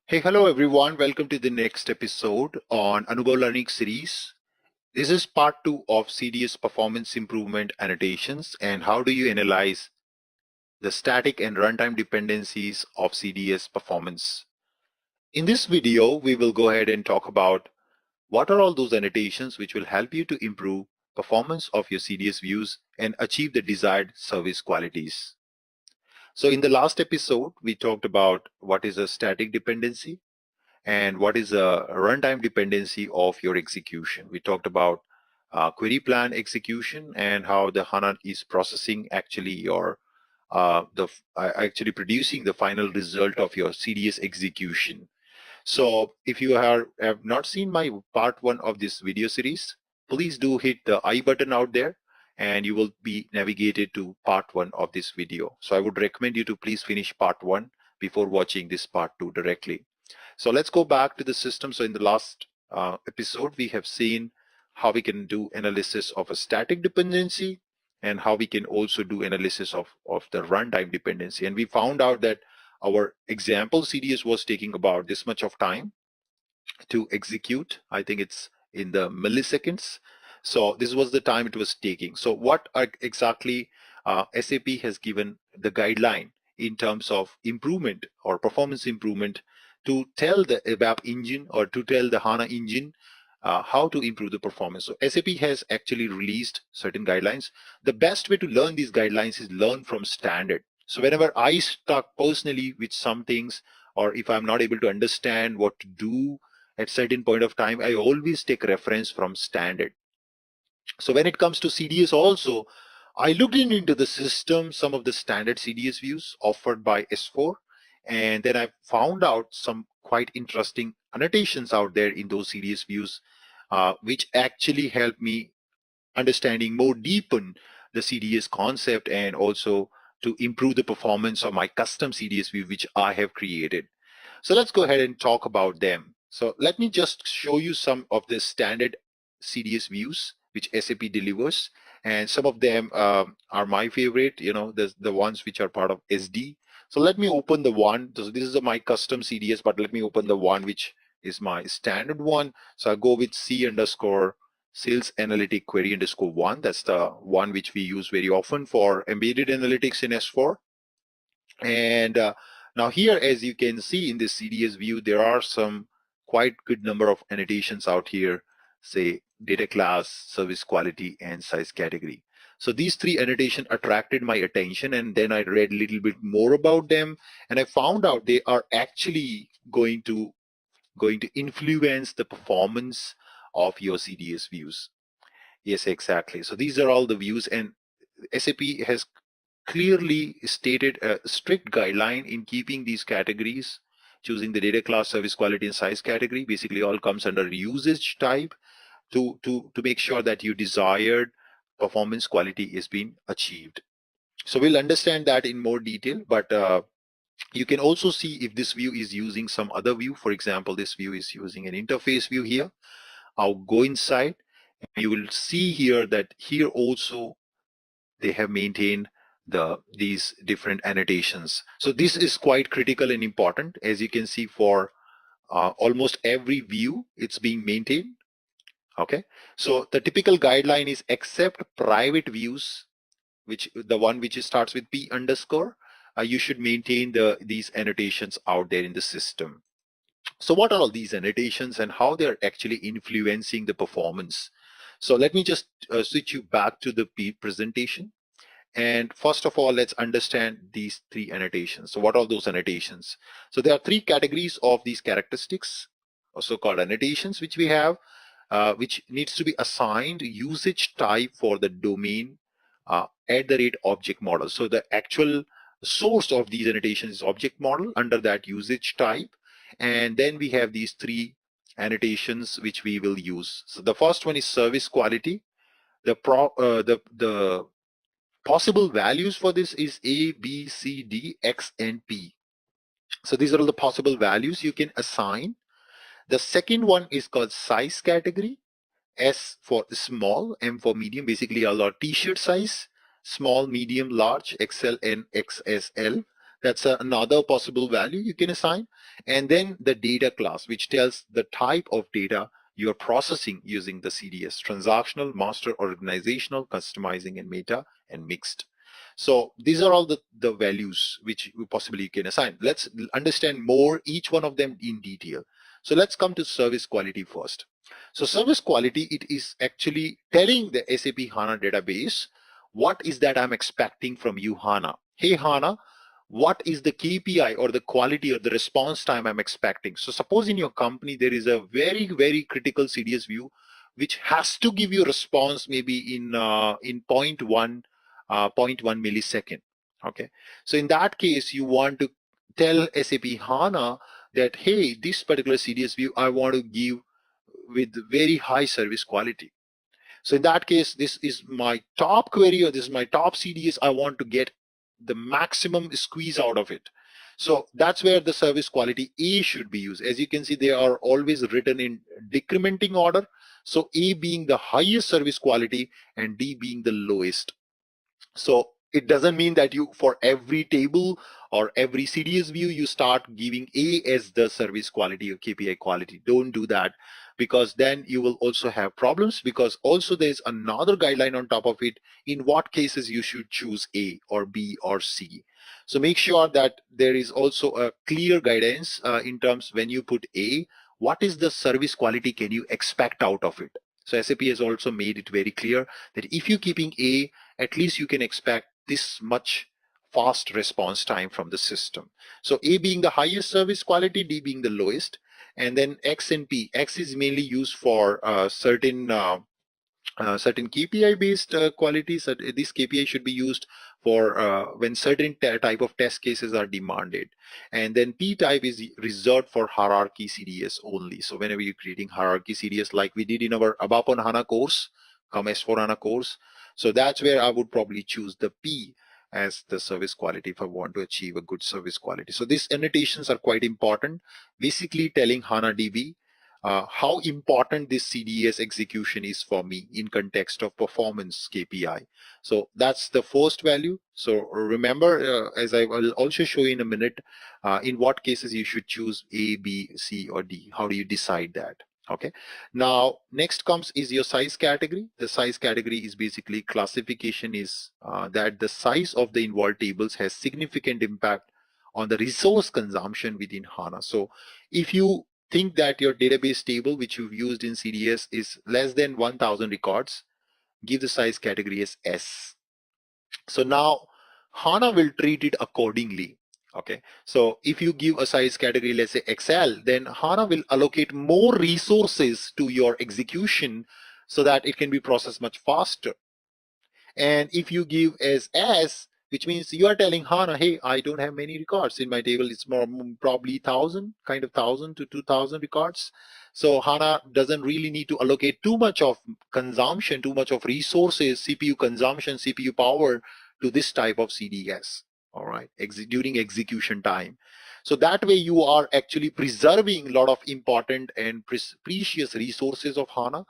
Hey, hello everyone. Welcome to the next episode on Anubhav Learning Series. This is part 2 of CDS Performance Improvement Annotations and how do you analyze the static and runtime dependencies of CDS performance. In this video, we will go ahead and talk about what are all those annotations which will help you to improve performance of your CDS views and achieve the desired service qualities. So in the last episode, we talked about what is a static dependency and what is a runtime dependency of your execution. We talked about query plan execution and how the HANA is processing actually your actually producing the final result of your CDS execution. So if you have not seen my part 1 of this video series, please do hit the I button out there and you will be navigated to part 1 of this video. So I would recommend you to please finish part 1 before watching this part 2 directly. So let's go back to the system. So in the last episode, we have seen how we can do analysis of a static dependency and how we can also do analysis of the runtime dependency. And we found out that our example CDS was taking about this much of time to execute. I think it's in the milliseconds. So this was the time it was taking. So what exactly SAP has given the guideline in terms of improvement or performance improvement to tell the ABAP engine or to tell the HANA engine how to improve the performance. So SAP has actually released certain guidelines. The best way to learn these guidelines is learn from standard. So whenever I stuck personally with some things, or if I'm not able to understand what to do at certain point of time, I always take reference from standard. So when it comes to CDS also, I looked into the system, some of the standard CDS views offered by S4, and then I found out some quite interesting annotations out there in those CDS views, which actually helped me understanding more deepen the CDS concept and also to improve the performance of my custom CDS view, which I have created. So let's go ahead and talk about them. So let me just show you some of the standard CDS views which SAP delivers. And some of them are my favorite, the ones which are part of SD. So let me open the one. So this is my custom CDS, but let me open the one which is my standard one. So I go with C underscore sales analytic query underscore one. That's the one which we use very often for embedded analytics in S4. And now here, as you can see in this CDS view, there are some quite good number of annotations out here, say data class, service quality, and size category. So these three annotations attracted my attention, and then I read a little bit more about them, and I found out they are actually going to influence the performance of your CDS views. Yes, exactly. So these are all the views, and SAP has clearly stated a strict guideline in keeping these categories, choosing the data class, service quality, and size category. Basically, all comes under usage type to make sure that your desired performance quality is being achieved. So we'll understand that in more detail, but you can also see if this view is using some other view. For example, this view is using an interface view here. I'll go inside. You will see here that here also they have maintained these different annotations. So this is quite critical and important. As you can see, for almost every view, it's being maintained. Okay, so the typical guideline is accept private views, which the one which starts with P underscore. You should maintain these annotations out there in the system. So what are all these annotations and how they're actually influencing the performance? So let me just switch you back to the presentation. And first of all, let's understand these three annotations. So what are those annotations? So there are three categories of these characteristics, also called annotations, which we have, which needs to be assigned usage type for the domain @object model. So the actual source of these annotations is object model under that usage type. And then we have these three annotations which we will use. So the first one is service quality. The possible values for this is A, B, C, D, X, and P. So these are all the possible values you can assign. The second one is called size category. S for small, M for medium, basically all our t-shirt size, small, medium, large, XL, and XSL. That's another possible value you can assign. And then the data class, which tells the type of data you're processing using the CDS: transactional, master, organizational, customizing, and meta, and mixed. So these are all the values which you possibly can assign. Let's understand more each one of them in detail. So let's come to service quality first. So service quality, it is actually telling the SAP HANA database, what is that I'm expecting from you, HANA? Hey HANA, what is the KPI or the quality or the response time I'm expecting? So suppose in your company there is a very, very critical CDS view which has to give you a response maybe in zero point 0.1 millisecond. Okay, so in that case you want to tell SAP HANA that, hey, this particular CDS view I want to give with very high service quality. So in that case, this is my top query, or this is my top CDS. I want to get the maximum squeeze out of it. So that's where the service quality A should be used. As you can see, they are always written in decrementing order. So A being the highest service quality and D being the lowest. So it doesn't mean that you, for every table or every CDS view, you start giving A as the service quality or KPI quality. Don't do that, because then you will also have problems, because also there's another guideline on top of it, in what cases you should choose A or B or C. So make sure that there is also a clear guidance in terms, when you put A, what is the service quality can you expect out of it? So SAP has also made it very clear that if you're keeping A, at least you can expect this much fast response time from the system. So A being the highest service quality, D being the lowest, and then X and P. X is mainly used for certain KPI based qualities. This KPI should be used for when certain type of test cases are demanded. And then P type is reserved for hierarchy CDS only. So whenever you're creating hierarchy CDS, like we did in our ABAP on HANA course, come S4 HANA course, so that's where I would probably choose the P as the service quality if I want to achieve a good service quality. So these annotations are quite important, basically telling HANA DB how important this CDS execution is for me in context of performance KPI. So that's the first value. So remember, as I will also show you in a minute, in what cases you should choose A, B, C, or D. How do you decide that? Okay. Now, next comes is your size category. The size category is basically classification is that the size of the involved tables has significant impact on the resource consumption within HANA. So if you think that your database table which you've used in CDS is less than 1000 records, give the size category as S. So now HANA will treat it accordingly. Okay, so if you give a size category, let's say XL, then HANA will allocate more resources to your execution so that it can be processed much faster. And if you give as S, which means you are telling HANA, hey, I don't have many records in my table. It's more probably 1000 to 2000 records. So HANA doesn't really need to allocate too much of consumption, too much of resources, CPU consumption, CPU power to this type of CDS. All right, during execution time. So that way you are actually preserving a lot of important and precious resources of HANA.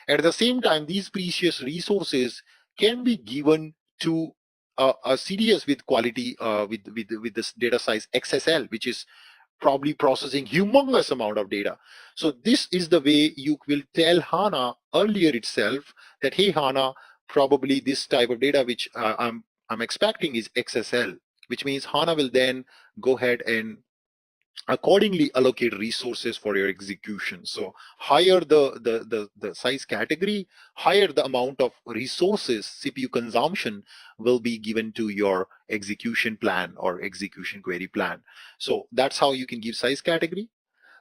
At the same time, these precious resources can be given to a CDS with quality with this data size XSL, which is probably processing humongous amount of data. So this is the way you will tell HANA earlier itself that, hey HANA, probably this type of data which I'm expecting is XSL, which means HANA will then go ahead and accordingly allocate resources for your execution. So higher the size category, higher the amount of resources, CPU consumption will be given to your execution plan or execution query plan. So that's how you can give size category.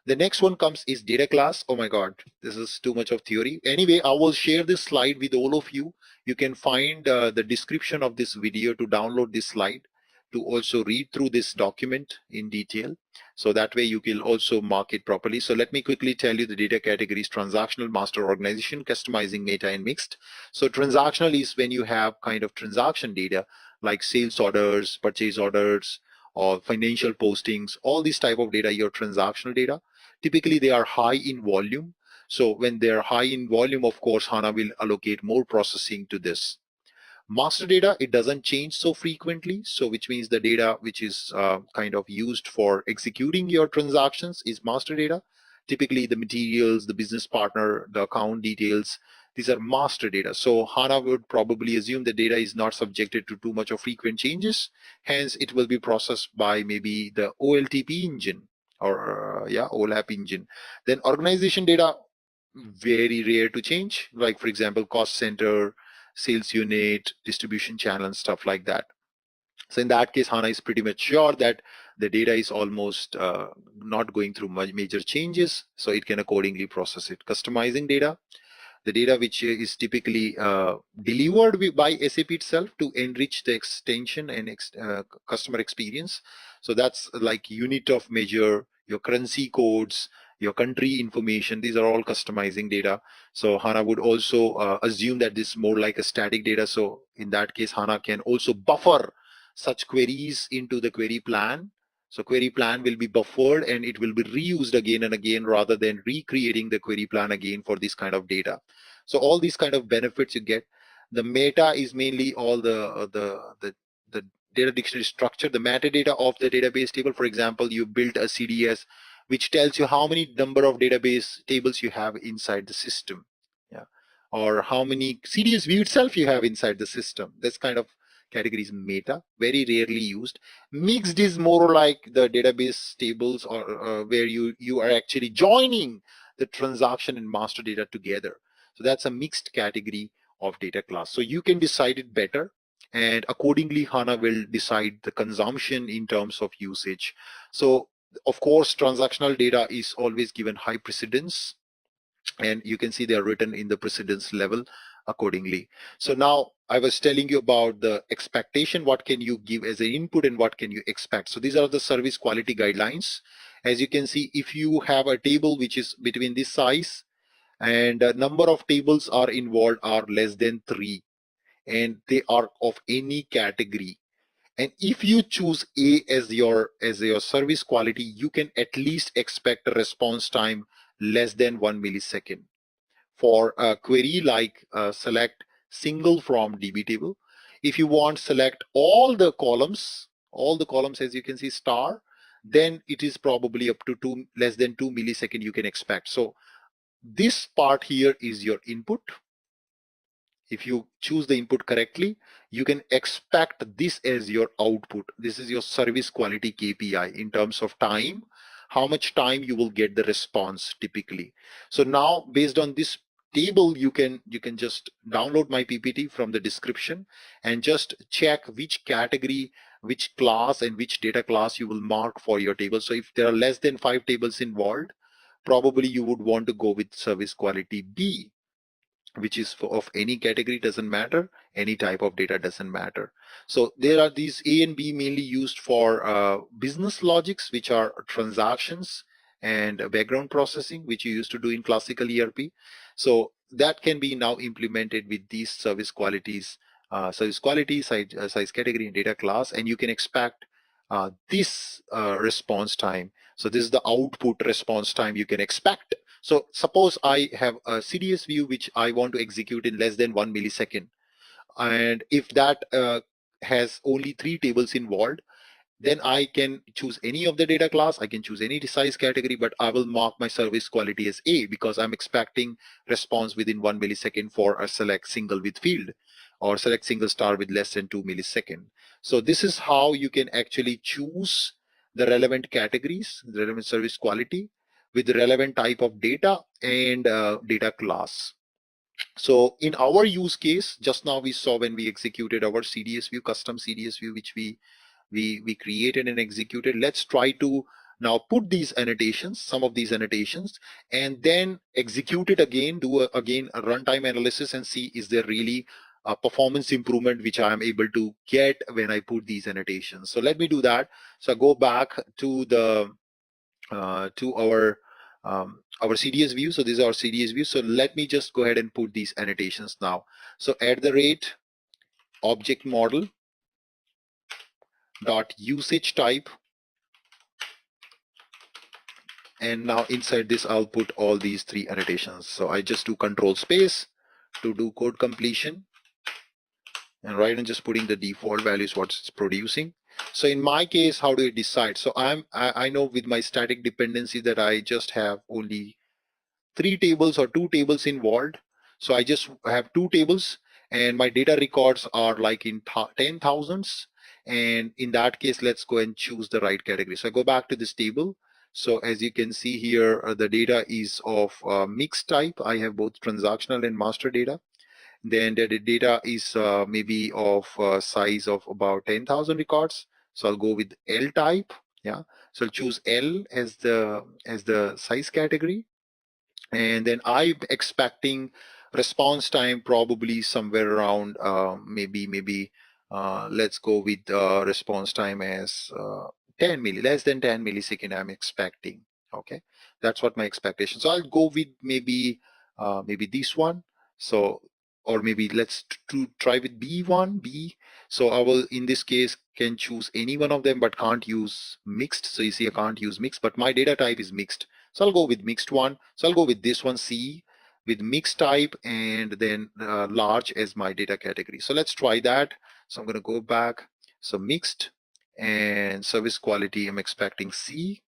The next one comes is data class. Oh my God, this is too much of theory. Anyway, I will share this slide with all of you. You can find the description of this video to download this slide, to also read through this document in detail. So that way you can also mark it properly. So let me quickly tell you the data categories: transactional, master, organization, customizing, meta, and mixed. So transactional is when you have kind of transaction data like sales orders, purchase orders, or financial postings, all these type of data, your transactional data. Typically, they are high in volume. So when they're high in volume, of course, HANA will allocate more processing to this. Master data, it doesn't change so frequently. So which means the data which is kind of used for executing your transactions is master data. Typically the materials, the business partner, the account details, these are master data. So HANA would probably assume the data is not subjected to too much of frequent changes. Hence, it will be processed by maybe the OLTP engine or OLAP engine. Then organization data, very rare to change. Like for example, cost center, sales unit, distribution channel, and stuff like that. So in that case, HANA is pretty much sure that the data is almost not going through major changes, so it can accordingly process it. Customizing data, the data which is typically delivered by SAP itself to enrich the extension and customer experience. So that's like unit of measure, your currency codes, your country information. These are all customizing data. So HANA would also assume that this is more like a static data. So in that case, HANA can also buffer such queries into the query plan. So query plan will be buffered and it will be reused again and again rather than recreating the query plan again for this kind of data. So all these kind of benefits you get. The meta is mainly all the data dictionary structure, the metadata of the database table. For example, you build a CDS which tells you how many number of database tables you have inside the system, yeah, or how many CDS view itself you have inside the system. This kind of category is meta, very rarely used. Mixed is more like the database tables or where you are actually joining the transaction and master data together. So that's a mixed category of data class. So you can decide it better, and accordingly HANA will decide the consumption in terms of usage. So of course, transactional data is always given high precedence, and you can see they are written in the precedence level accordingly. So now I was telling you about the expectation, what can you give as an input and what can you expect. So these are the service quality guidelines. As you can see, if you have a table which is between this size and a number of tables are involved are less than 3 and they are of any category, and if you choose A as your service quality, you can at least expect a response time less than 1 millisecond. For a query like select single from DB table, if you want select all the columns as you can see star, then it is probably up to less than 2 millisecond you can expect. So this part here is your input. If you choose the input correctly, you can expect this as your output. This is your service quality KPI in terms of time, how much time you will get the response typically. So now based on this table, you can just download my PPT from the description and just check which category, which class and which data class you will mark for your table. So if there are less than 5 tables involved, probably you would want to go with service quality B, which is of any category, doesn't matter, any type of data doesn't matter. So there are these A and B mainly used for business logics, which are transactions and background processing, which you used to do in classical ERP. So that can be now implemented with these service qualities, service quality, size category and data class, and you can expect this response time. So this is the output response time you can expect. So suppose I have a CDS view which I want to execute in less than 1 millisecond. And if that has only 3 tables involved, then I can choose any of the data class. I can choose any size category, but I will mark my service quality as A because I'm expecting response within 1 millisecond for a select single with field or select single star with less than 2 millisecond. So this is how you can actually choose the relevant categories, the relevant service quality with the relevant type of data and data class. So in our use case, just now we saw when we executed our CDS view, custom CDS view, which we created and executed. Let's try to now put these annotations, some of these annotations, and then execute it again, again a runtime analysis and see is there really a performance improvement which I am able to get when I put these annotations. So let me do that. So I go back to the to our CDS view. So this is our CDS view. So let me just go ahead and put these annotations now. So at the rate object model dot usage type, and now inside this I'll put all these 3 annotations. So I just do control space to do code completion, and right, and just putting the default values what it's producing. So in my case, how do I decide? So I know with my static dependency that I just have only 3 tables or 2 tables involved. So I just have 2 tables, and my data records are like in 10,000s. And in that case, let's go and choose the right category. So I go back to this table. So as you can see here, the data is of mixed type. I have both transactional and master data. Then the data is maybe of size of about 10,000 records. So I'll go with L type. Yeah. So I'll choose L as the size category. And then I'm expecting response time probably somewhere around maybe let's go with response time as 10 less than 10 millisecond I'm expecting. Okay, that's what my expectation. So I'll go with maybe this one. So or maybe let's try with B1. So I will in this case can choose any one of them but can't use mixed. So you see I can't use mixed, but my data type is mixed. So I'll go with mixed one. So I'll go with this one, C, with mixed type, and then large as my data category. So let's try that. So I'm going to go back. So mixed and service quality, I'm expecting C.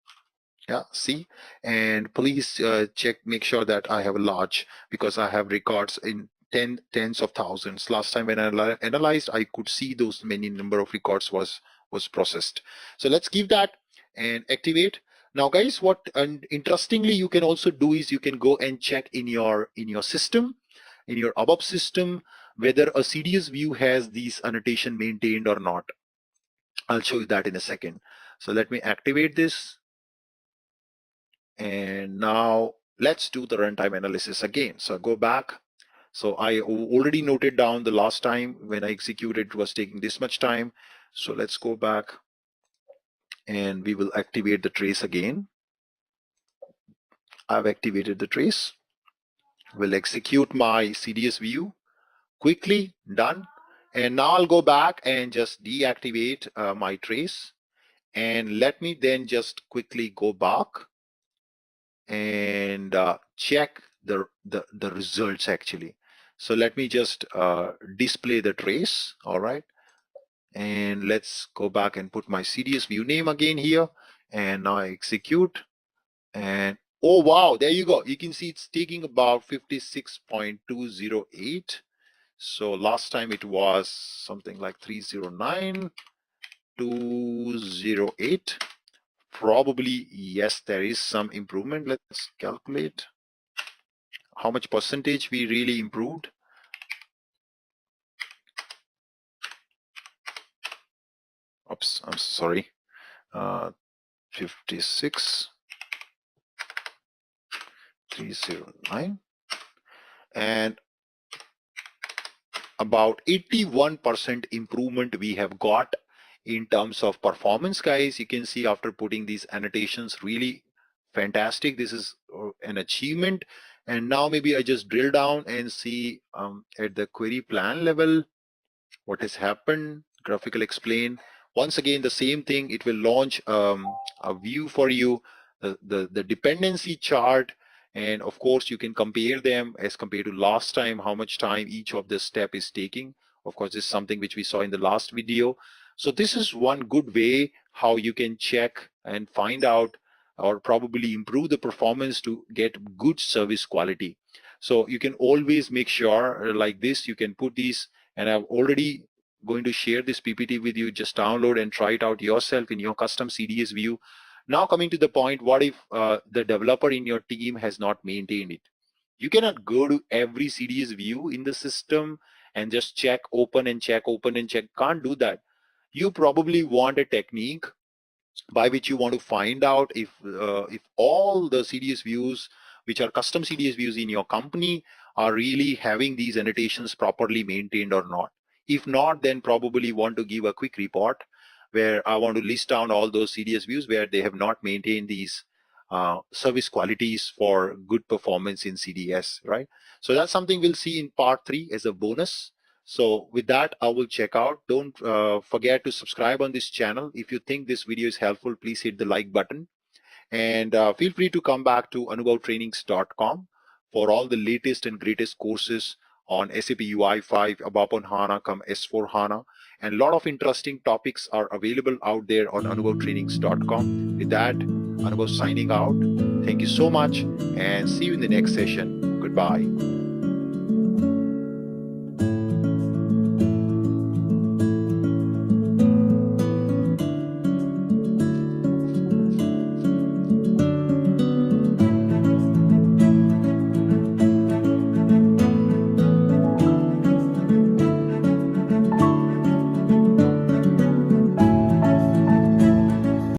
Yeah, C. And please check, make sure that I have a large, because I have records in tens of thousands. Last time when I analyzed, I could see those many number of records was processed. So let's give that and activate. Now guys, what interestingly you can also do is you can go and check in your system, in your ABAP system, whether a CDS view has these annotation maintained or not. I'll show you that in a second. So let me activate this. And now let's do the runtime analysis again. So go back. So I already noted down the last time when I executed it was taking this much time. So let's go back and we will activate the trace again. I've activated the trace. We'll execute my CDS view quickly, done. And now I'll go back and just deactivate my trace. And let me then just quickly go back and check the results actually. So let me just display the trace. All right, and let's go back and put my CDS view name again here, and now I execute. And oh wow, there you go, you can see it's taking about 56.208. So last time it was something like 309.208. Probably yes, there is some improvement. Let's calculate how much percentage we really improved. Oops, I'm sorry. 56.309, and about 81% improvement we have got in terms of performance, guys. You can see after putting these annotations, really fantastic. This is an achievement. And now maybe I just drill down and see at the query plan level what has happened. Graphical explain. Once again, the same thing. It will launch a view for you, the dependency chart, and of course you can compare them as compared to last time, how much time each of this step is taking. Of course, this is something which we saw in the last video. So this is one good way how you can check and find out or probably improve the performance to get good service quality. So you can always make sure like this, you can put these, and I've already going to share this PPT with you. Just download and try it out yourself in your custom CDS view. Now coming to the point, what if the developer in your team has not maintained it? You cannot go to every CDS view in the system and just check, open and check, open and check. Can't do that. You probably want a technique by which you want to find out if all the CDS views, which are custom CDS views in your company, are really having these annotations properly maintained or not. If not, then probably want to give a quick report where I want to list down all those CDS views where they have not maintained these service qualities for good performance in CDS, right? So that's something we'll see in part 3 as a bonus. So with that, I will check out. Don't forget to subscribe on this channel. If you think this video is helpful, please hit the like button. And feel free to come back to anubhavtrainings.com for all the latest and greatest courses on SAP UI5, ABAP on HANA, come S4 HANA. And a lot of interesting topics are available out there on anubhavtrainings.com. With that, Anubhav signing out. Thank you so much and see you in the next session. Goodbye.